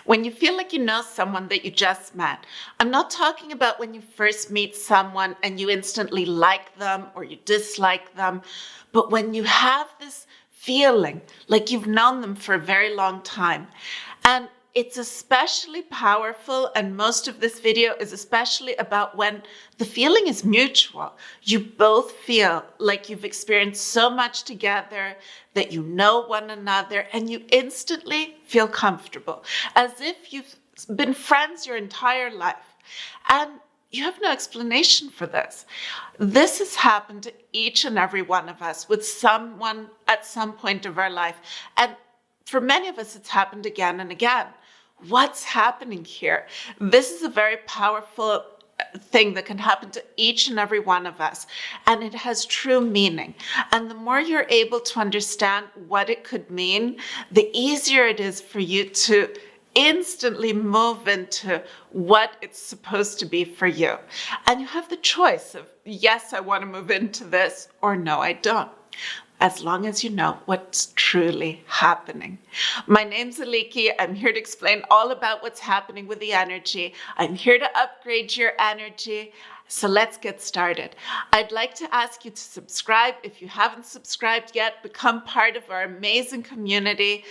When you feel like you know someone that you just met, I'm not talking about when you first meet someone and you instantly like them or you dislike them, but when you have this feeling like you've known them for a very long time. And it's especially powerful, and most of this video is especially about when the feeling is mutual. You both feel like you've experienced so much together, that you know one another, and you instantly feel comfortable, as if you've been friends your entire life. And you have no explanation for this. This has happened to each and every one of us with someone at some point of our life. And for many of us, it's happened again and again. What's happening here? This is a very powerful thing that can happen to each and every one of us, and it has true meaning. And the more you're able to understand what it could mean, the easier it is for you to instantly move into what it's supposed to be for you. And you have the choice of, yes, I want to move into this, or no, I don't, as long as you know what's truly happening. My name's Aliki. I'm here to explain all about what's happening with the energy. I'm here to upgrade your energy. So let's get started. I'd like to ask you to subscribe. If you haven't subscribed yet, become part of our amazing community.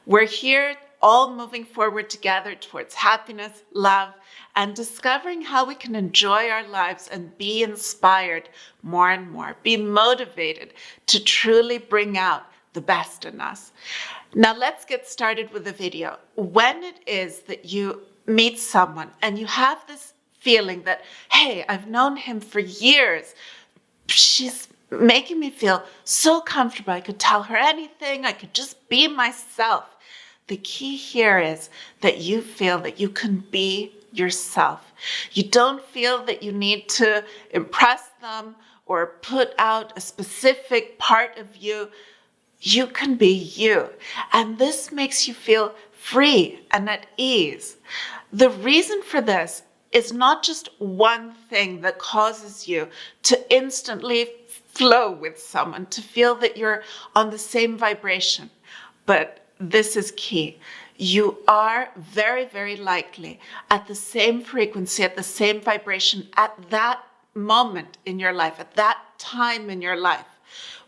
We're here all moving forward together towards happiness, love, and discovering how we can enjoy our lives and be inspired more and more, be motivated to truly bring out the best in us. Now let's get started with the video. When it is that you meet someone and you have this feeling that, hey, I've known him for years, she's making me feel so comfortable, I could tell her anything, I could just be myself. The key here is that you feel that you can be yourself. You don't feel that you need to impress them or put out a specific part of you. You can be you. And this makes you feel free and at ease. The reason for this is not just one thing that causes you to instantly flow with someone, to feel that you're on the same vibration, but this is key. You are very, very likely at the same frequency, at the same vibration, at that moment in your life, at that time in your life.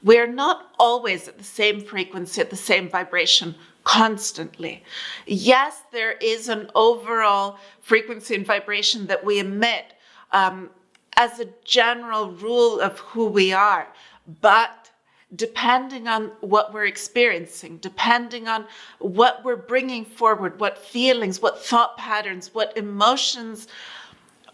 We're not always at the same frequency, at the same vibration constantly. Yes, there is an overall frequency and vibration that we emit as a general rule of who we are, but depending on what we're experiencing, depending on what we're bringing forward, what feelings, what thought patterns, what emotions,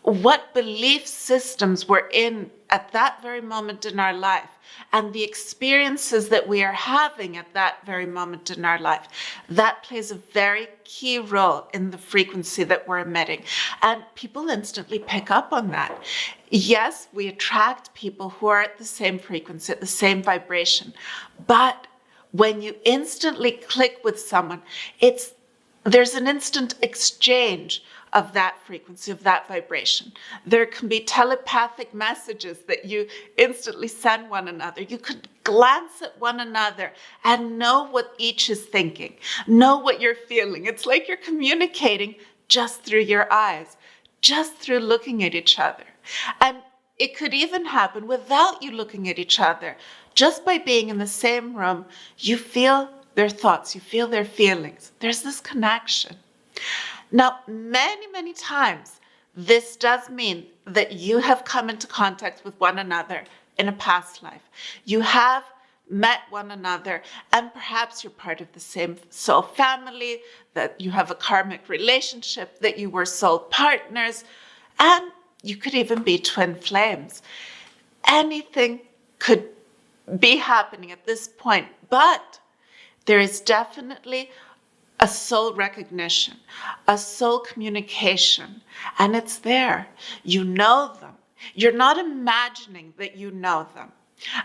what belief systems we're in at that very moment in our life, and the experiences that we are having at that very moment in our life, that plays a very key role in the frequency that we're emitting. And people instantly pick up on that. Yes, we attract people who are at the same frequency, at the same vibration. But when you instantly click with someone, there's an instant exchange of that frequency, of that vibration. There can be telepathic messages that you instantly send one another. You could glance at one another and know what each is thinking, know what you're feeling. It's like you're communicating just through your eyes, just through looking at each other. And it could even happen without you looking at each other. Just by being in the same room, you feel their thoughts, you feel their feelings. There's this connection. Now, many, many times, this does mean that you have come into contact with one another in a past life. You have met one another, and perhaps you're part of the same soul family, that you have a karmic relationship, that you were soul partners, and you could even be twin flames. Anything could be happening at this point, but there is definitely a soul recognition, a soul communication, and it's there. You know them. You're not imagining that you know them.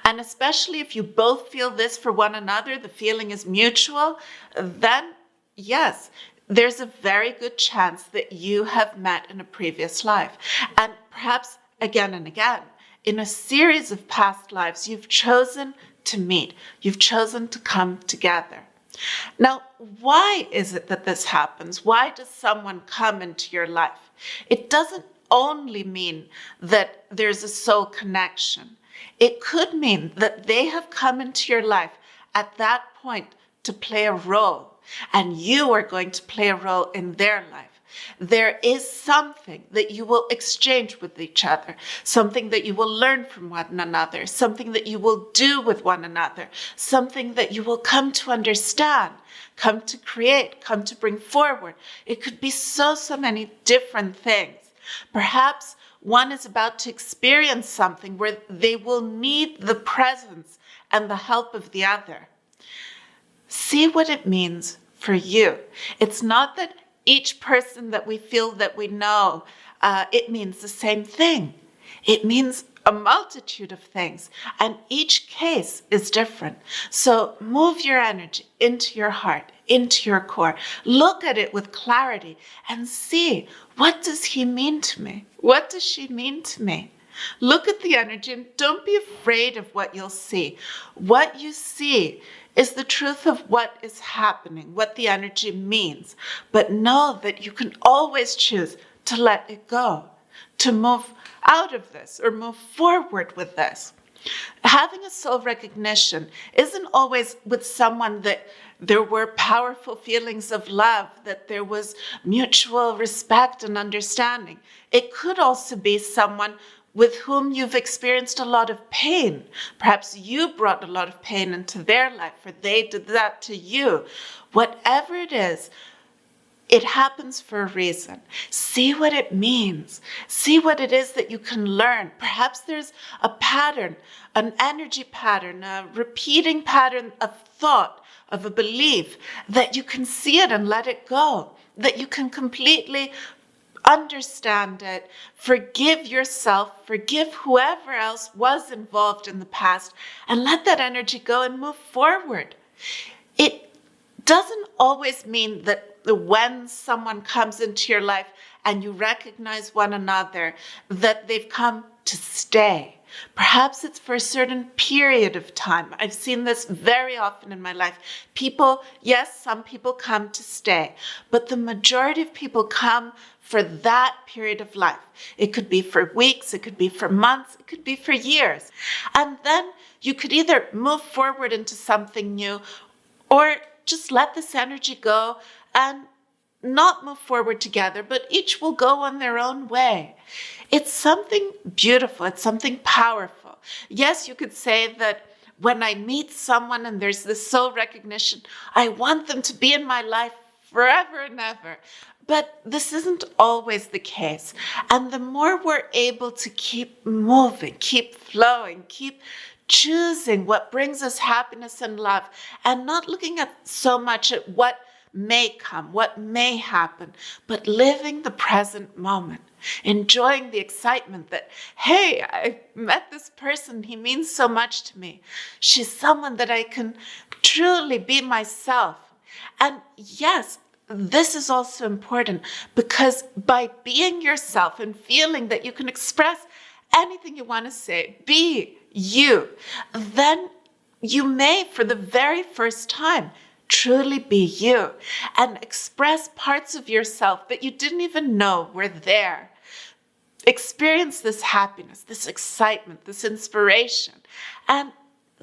And especially if you both feel this for one another, the feeling is mutual, then yes, there's a very good chance that you have met in a previous life. And perhaps again and again, in a series of past lives, you've chosen to meet. You've chosen to come together. Now, why is it that this happens? Why does someone come into your life? It doesn't only mean that there's a soul connection. It could mean that they have come into your life at that point to play a role, and you are going to play a role in their life. There is something that you will exchange with each other, something that you will learn from one another, something that you will do with one another, something that you will come to understand, come to create, come to bring forward. It could be so many different things. Perhaps one is about to experience something where they will need the presence and the help of the other. See what it means for you. It's not that each person that we feel that we know, it means the same thing. It means a multitude of things, and each case is different. So move your energy into your heart, into your core. Look at it with clarity and see, what does he mean to me? What does she mean to me? Look at the energy and don't be afraid of what you'll see. What you see is the truth of what is happening, what the energy means. But know that you can always choose to let it go, to move out of this or move forward with this. Having a soul recognition isn't always with someone that there were powerful feelings of love, that there was mutual respect and understanding. It could also be someone with whom you've experienced a lot of pain. Perhaps you brought a lot of pain into their life, or they did that to you. Whatever it is, it happens for a reason. See what it means. See what it is that you can learn. Perhaps there's a pattern, an energy pattern, a repeating pattern of thought, of a belief, that you can see it and let it go, that you can completely understand it, forgive yourself, forgive whoever else was involved in the past, and let that energy go and move forward. It doesn't always mean that when someone comes into your life and you recognize one another, that they've come to stay. Perhaps it's for a certain period of time. I've seen this very often in my life. People, yes, some people come to stay, but the majority of people come for that period of life. It could be for weeks, it could be for months, it could be for years. And then you could either move forward into something new or just let this energy go and not move forward together, but each will go on their own way. It's something beautiful. It's something powerful. Yes, you could say that when I meet someone and there's this soul recognition, I want them to be in my life forever and ever. But this isn't always the case. And the more we're able to keep moving, keep flowing, keep choosing what brings us happiness and love, and not looking at so much at what may come, what may happen, but living the present moment, enjoying the excitement that, hey, I met this person, he means so much to me. She's someone that I can truly be myself. And yes, this is also important, because by being yourself and feeling that you can express anything you want to say, be you, then you may, for the very first time, truly be you and express parts of yourself that you didn't even know were there. Experience this happiness, this excitement, this inspiration. And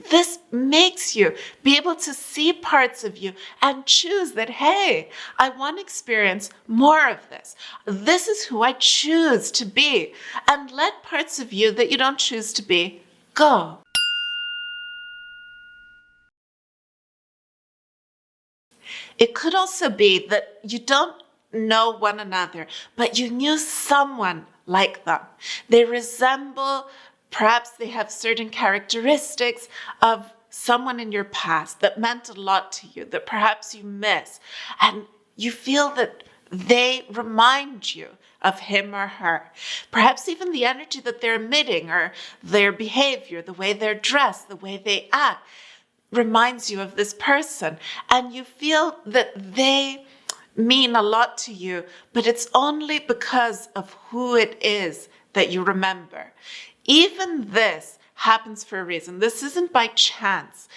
this makes you be able to see parts of you and choose that, hey, I want to experience more of this. This is who I choose to be. And let parts of you that you don't choose to be go. It could also be that you don't know one another, but you knew someone like them. They resemble, perhaps they have certain characteristics of someone in your past that meant a lot to you, that perhaps you miss. And you feel that they remind you of him or her. Perhaps even the energy that they're emitting or their behavior, the way they're dressed, the way they act, reminds you of this person, and you feel that they mean a lot to you, but it's only because of who it is that you remember. Even this happens for a reason. This isn't by chance.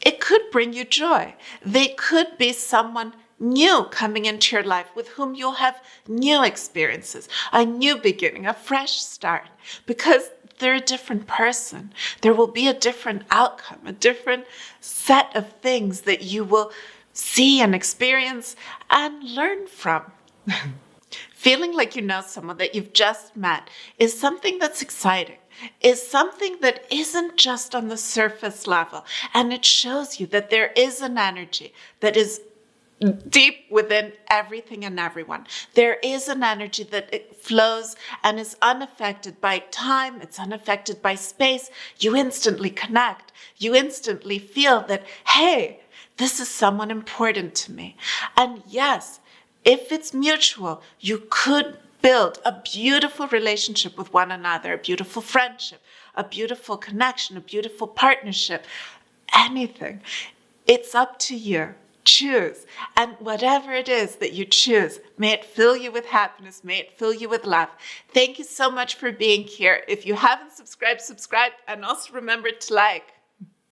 It could bring you joy. They could be someone new coming into your life with whom you'll have new experiences, a new beginning, a fresh start, because they're a different person. There will be a different outcome, a different set of things that you will see and experience and learn from. Feeling like you know someone that you've just met is something that's exciting, is something that isn't just on the surface level. And it shows you that there is an energy that is deep within everything and everyone. There is an energy that it flows and is unaffected by time. It's unaffected by space. You instantly connect. You instantly feel that, hey, this is someone important to me. And yes, if it's mutual, you could build a beautiful relationship with one another, a beautiful friendship, a beautiful connection, a beautiful partnership, anything. It's up to you. Choose. And whatever it is that you choose, may it fill you with happiness. May it fill you with love. Thank you so much for being here. If you haven't subscribed, subscribe. And also remember to like.